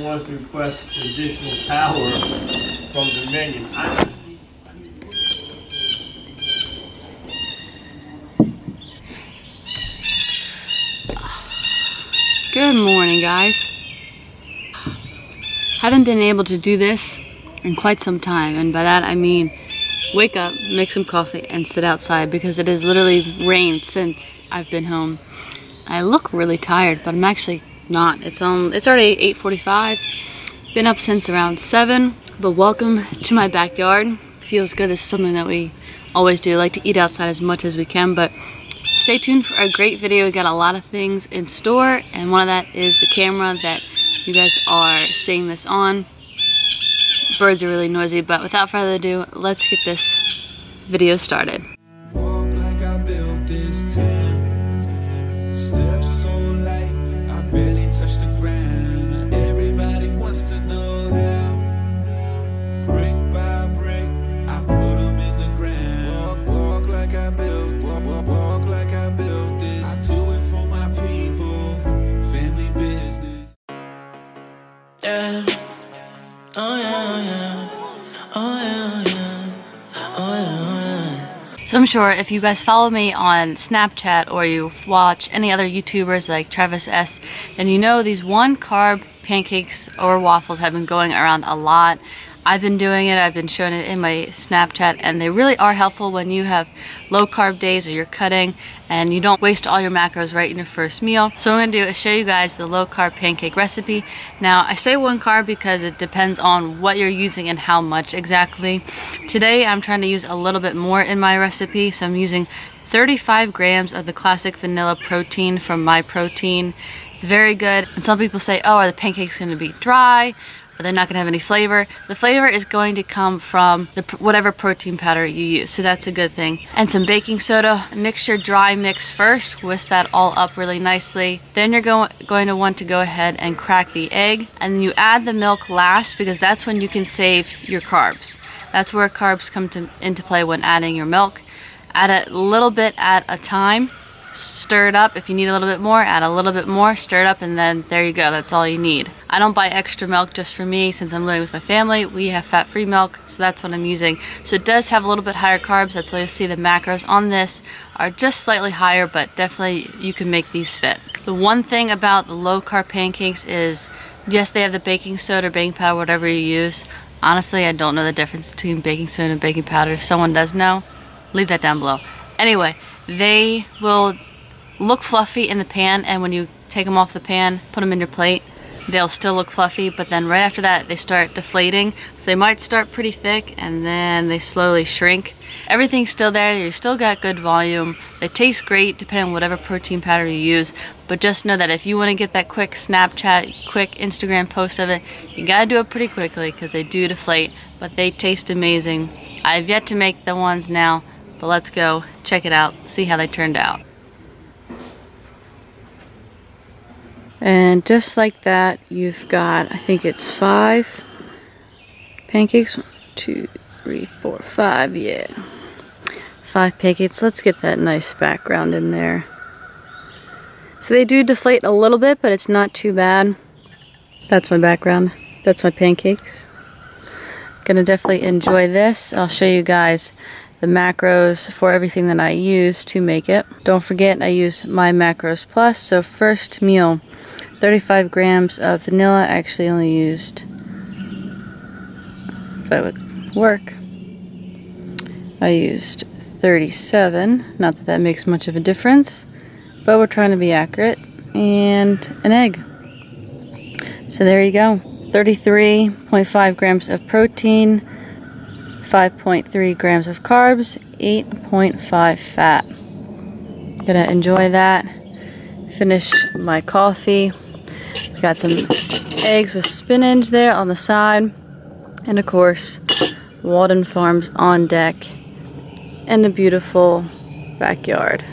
wants to request additional power from the menu. Good morning, guys. Haven't been able to do this in quite some time, and by that I mean wake up, make some coffee, and sit outside because it has literally rained since I've been home. I look really tired, but I'm actually not. It's already 8:45. Been up since around 7, but welcome to my backyard. Feels good. This is something that we always do. I like to eat outside as much as we can, but stay tuned for a great video. We got a lot of things in store, and one of that is the camera that you guys are seeing this on. Birds are really noisy, but without further ado, let's get this video started. Walk like I built this town. Steps so light, I barely touch the ground. Everybody wants to know how. Brick by brick, I put them in the ground. Walk like I built, walk like I built this. I do it for my people, family business. Yeah. Oh yeah, oh yeah. Oh yeah, oh yeah. Oh yeah, oh yeah. So I'm sure if you guys follow me on Snapchat or you watch any other YouTubers like Travis S, then you know these 1-carb pancakes or waffles have been going around a lot. I've been doing it, I've been showing it in my Snapchat, and they really are helpful when you have low carb days or you're cutting and you don't waste all your macros right in your first meal. So what I'm gonna do is show you guys the low carb pancake recipe. Now I say 1 carb because it depends on what you're using and how much exactly. Today I'm trying to use a little bit more in my recipe, so I'm using 35 grams of the classic vanilla protein from My Protein. It's very good, and some people say, oh, are the pancakes gonna be dry? Or they're not going to have any flavor. The flavor is going to come from whatever protein powder you use, so that's a good thing. And some baking soda. Mix your dry mix first, whisk that all up really nicely. Then you're going to want to go ahead and crack the egg, and you add the milk last because that's when you can save your carbs. That's where carbs come into play when adding your milk. Add a little bit at a time. Stir it up. If you need a little bit more, add a little bit more, stir it up, and then there you go. That's all you need. I don't buy extra milk just for me. Since I'm living with my family, we have fat-free milk, so that's what I'm using. So it does have a little bit higher carbs. That's why you'll see the macros on this are just slightly higher, but definitely you can make these fit. The one thing about the low-carb pancakes is, yes, they have the baking soda or baking powder, whatever you use. Honestly, I don't know the difference between baking soda and baking powder. If someone does know, leave that down below. Anyway, they will look fluffy in the pan, and when you take them off the pan, put them in your plate, they'll still look fluffy, but then right after that they start deflating. So they might start pretty thick and then they slowly shrink. Everything's still there, you still got good volume. They taste great depending on whatever protein powder you use, but just know that if you want to get that quick Snapchat, quick Instagram post of it, you gotta do it pretty quickly because they do deflate, but they taste amazing. I've yet to make the ones now, but let's go check it out, see how they turned out. And just like that, you've got, I think it's 5 pancakes. 1, 2, 3, 4, 5, yeah. 5 pancakes. Let's get that nice background in there. So they do deflate a little bit, but it's not too bad. That's my background. That's my pancakes. Gonna definitely enjoy this. I'll show you guys the macros for everything that I use to make it. Don't forget, I use My Macros Plus. So first meal, 35 grams of vanilla. I actually only used, if that would work, I used 37. Not that that makes much of a difference, but we're trying to be accurate. And an egg. So there you go. 33.5 grams of protein, 5.3 grams of carbs, 8.5 fat. Gonna enjoy that. Finish my coffee. Got some eggs with spinach there on the side, and of course Walden Farms on deck, and a beautiful backyard.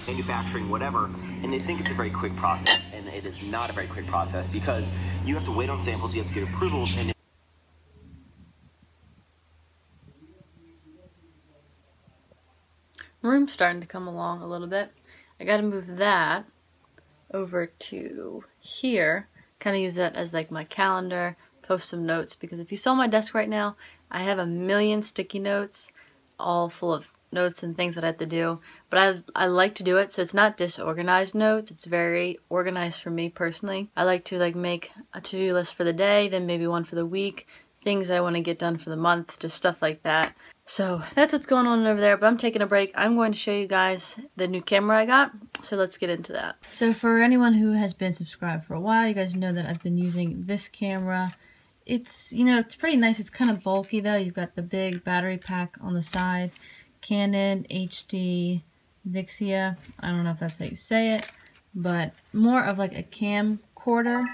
Manufacturing, whatever, and they think it's a very quick process, and it is not a very quick process because you have to wait on samples, you have to get approvals, and room's starting to come along a little bit. I gotta move that over to here, kind of use that as like my calendar, post some notes, because if you saw my desk right now, I have a million sticky notes all full of notes and things that I have to do, but I like to do it so it's not disorganized notes. It's very organized for me personally. I like to like make a to-do list for the day, then maybe one for the week, things I want to get done for the month, just stuff like that. So that's what's going on over there, but I'm taking a break. I'm going to show you guys the new camera I got, so let's get into that. So for anyone who has been subscribed for a while, you guys know that I've been using this camera. It's, you know, it's pretty nice. It's kind of bulky though. You've got the big battery pack on the side. Canon HD Vixia, I don't know if that's how you say it, but more of like a camcorder.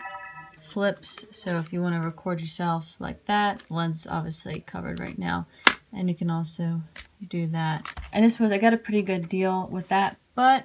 Flips, so if you want to record yourself like that, lens obviously covered right now, and you can also do that. And this was, I got a pretty good deal with that, but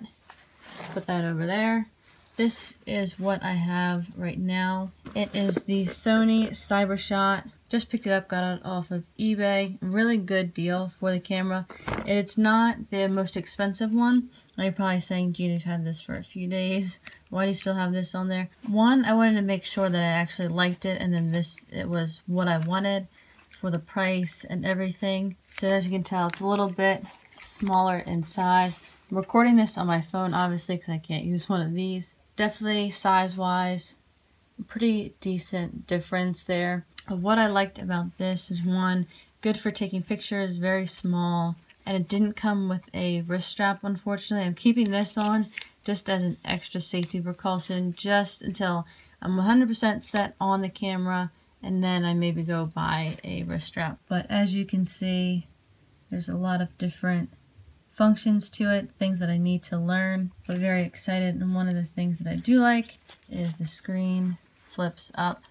put that over there. This is what I have right now. It is the Sony CyberShot. Just picked it up, got it off of eBay. Really good deal for the camera. It's not the most expensive one. You're probably saying, Gina, you've had this for a few days. Why do you still have this on there? One, I wanted to make sure that I actually liked it, and then this, it was what I wanted for the price and everything. So as you can tell, it's a little bit smaller in size. I'm recording this on my phone, obviously, because I can't use one of these. Definitely size-wise, pretty decent difference there. What I liked about this is, one, good for taking pictures, very small, and it didn't come with a wrist strap, unfortunately. I'm keeping this on just as an extra safety precaution, just until I'm 100% set on the camera, and then I maybe go buy a wrist strap. But as you can see, there's a lot of different functions to it, things that I need to learn, but very excited. And one of the things that I do like is the screen flips up,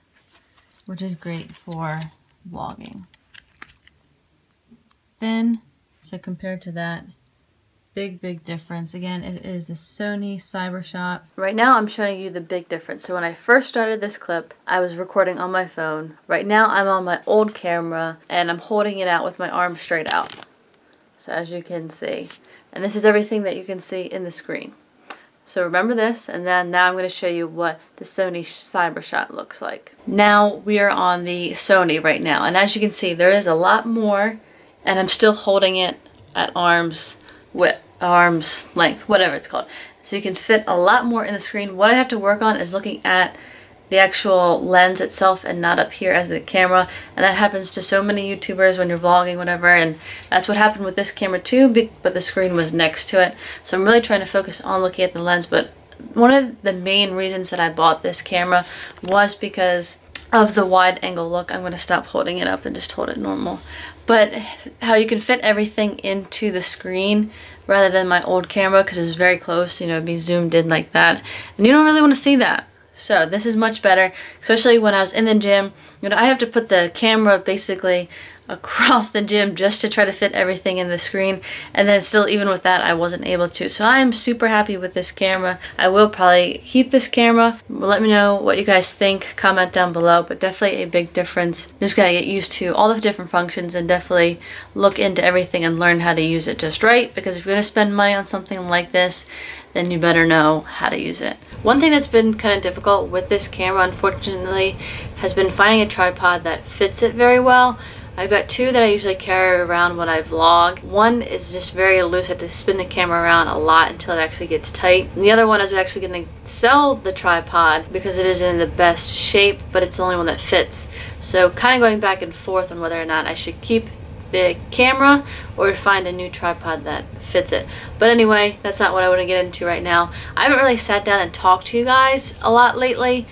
which is great for vlogging. Thin, so compared to that, big difference. Again, it is the Sony CyberShot. Right now I'm showing you the big difference. So when I first started this clip, I was recording on my phone. Right now I'm on my old camera and I'm holding it out with my arm straight out. So as you can see, and this is everything that you can see in the screen. So remember this, and then now I'm going to show you what the Sony CyberShot looks like. Now we are on the Sony right now, and as you can see, there is a lot more, and I'm still holding it at arm's length, whatever it's called. So you can fit a lot more in the screen. What I have to work on is looking at the actual lens itself and not up here as the camera, and that happens to so many YouTubers when you're vlogging, whatever, and that's what happened with this camera too, but the screen was next to it. So I'm really trying to focus on looking at the lens, but one of the main reasons that I bought this camera was because of the wide angle look. I'm going to stop holding it up and just hold it normal. But how you can fit everything into the screen rather than my old camera, because it was very close, you know, it'd be zoomed in like that, and you don't really want to see that. So this is much better, especially when I was in the gym. You know, I have to put the camera basically across the gym just to try to fit everything in the screen, and then still, even with that, I wasn't able to. So I am super happy with this camera. I will probably keep this camera. Let me know what you guys think, comment down below, but definitely a big difference. You just gotta get used to all the different functions and definitely look into everything and learn how to use it just right, because if you're gonna spend money on something like this, then you better know how to use it. One thing that's been kind of difficult with this camera, unfortunately, has been finding a tripod that fits it very well. I've got two that I usually carry around when I vlog. One is just very loose. I have to spin the camera around a lot until it actually gets tight. And the other one is actually going to sell the tripod because it is in the best shape, but it's the only one that fits. So kind of going back and forth on whether or not I should keep the camera or find a new tripod that fits it. But anyway, that's not what I want to get into right now. I haven't really sat down and talked to you guys a lot lately.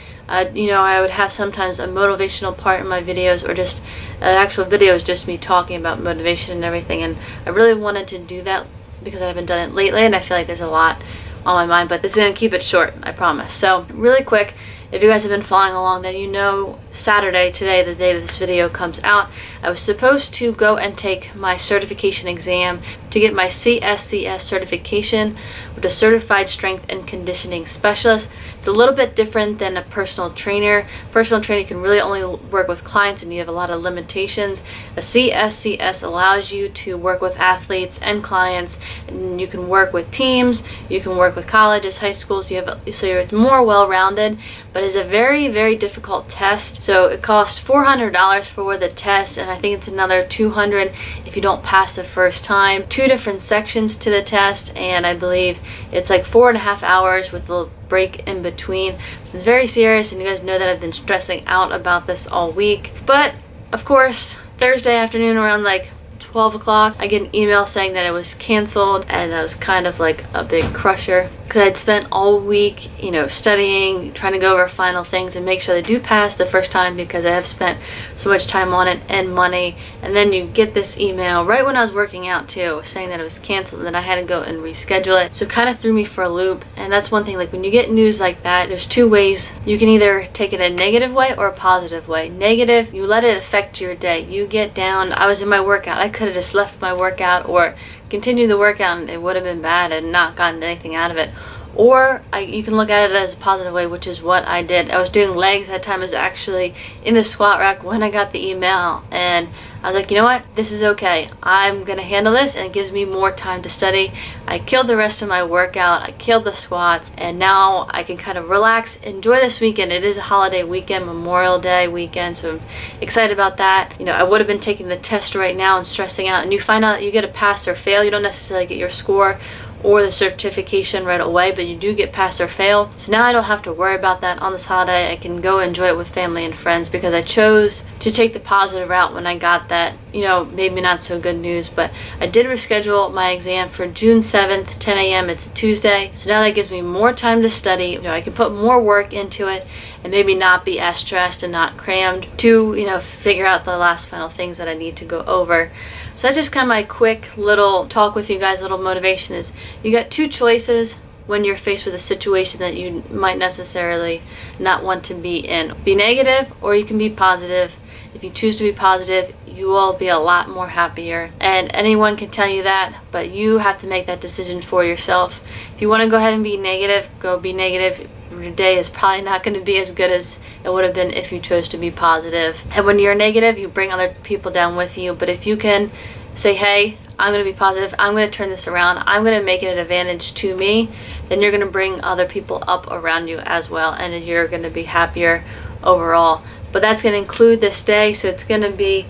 You know, I would have sometimes a motivational part in my videos, or just actual videos just me talking about motivation and everything, and I really wanted to do that because I haven't done it lately, and I feel like there's a lot on my mind, but this is going to keep it short, I promise. So really quick, if you guys have been following along, then you know Saturday, today, the day that this video comes out, I was supposed to go and take my certification exam to get my CSCS certification with a Certified Strength and Conditioning Specialist. It's a little bit different than a personal trainer. Personal trainer can really only work with clients and you have a lot of limitations. A CSCS allows you to work with athletes and clients, and you can work with teams, you can work with colleges, high schools, so you're more well-rounded, but it's a very, very difficult test. So it costs $400 for the test, and I think it's another $200 if you don't pass the first time. 2 different sections to the test, and I believe it's like 4.5 hours with a break in between. So it's very serious, and you guys know that I've been stressing out about this all week. But of course, Thursday afternoon around like 12 o'clock, I get an email saying that it was canceled, and that was kind of like a big crusher because I'd spent all week, you know, studying, trying to go over final things and make sure they do pass the first time because I have spent so much time on it and money. And then you get this email right when I was working out too, saying that it was canceled, and then I had to go and reschedule it. So it kind of threw me for a loop. And that's one thing, like when you get news like that, there's 2 ways. You can either take it a negative way or a positive way. Negative, you let it affect your day. You get down, I was in my workout, I could have just left my workout or continued the workout and it would have been bad and not gotten anything out of it. Or you can look at it as a positive way, which is what I did. I was doing legs. That time I was actually in the squat rack when I got the email, and I was like, you know what, this is okay. I'm gonna handle this, and it gives me more time to study. I killed the rest of my workout, I killed the squats, and now I can kind of relax, enjoy this weekend. It is a holiday weekend, Memorial Day weekend, so I'm excited about that. You know, I would have been taking the test right now and stressing out, and you find out that you get a pass or fail. You don't necessarily get your score or the certification right away, but you do get pass or fail. So now I don't have to worry about that on this holiday. I can go enjoy it with family and friends because I chose to take the positive route when I got that, you know, maybe not so good news, but I did reschedule my exam for June 7th, 10 a.m. It's a Tuesday. So now that gives me more time to study. You know, I can put more work into it and maybe not be as stressed and not crammed to, you know, figure out the last final things that I need to go over. So that's just kind of my quick little talk with you guys, little motivation is you got 2 choices when you're faced with a situation that you might necessarily not want to be in. Be negative or you can be positive. If you choose to be positive, you will be a lot more happier. And anyone can tell you that, but you have to make that decision for yourself. If you want to go ahead and be negative, go be negative. Your day is probably not going to be as good as it would have been if you chose to be positive. And when you're negative, you bring other people down with you. But if you can say, hey, I'm going to be positive, I'm going to turn this around, I'm going to make it an advantage to me, then you're going to bring other people up around you as well, and you're going to be happier overall. But that's going to include this day, so it's going to be,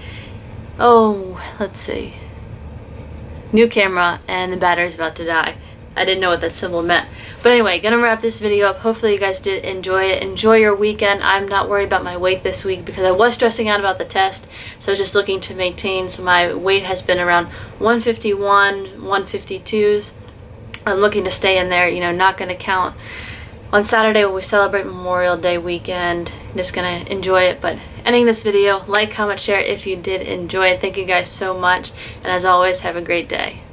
oh, let's see, new camera and the battery's about to die. I didn't know what that symbol meant. But anyway, gonna wrap this video up. Hopefully you guys did enjoy it. Enjoy your weekend. I'm not worried about my weight this week because I was stressing out about the test. So I was just looking to maintain. So my weight has been around 151, 152s. I'm looking to stay in there, you know, not gonna count. On Saturday when we celebrate Memorial Day weekend, just gonna enjoy it. But ending this video, like, comment, share if you did enjoy it. Thank you guys so much. And as always, have a great day.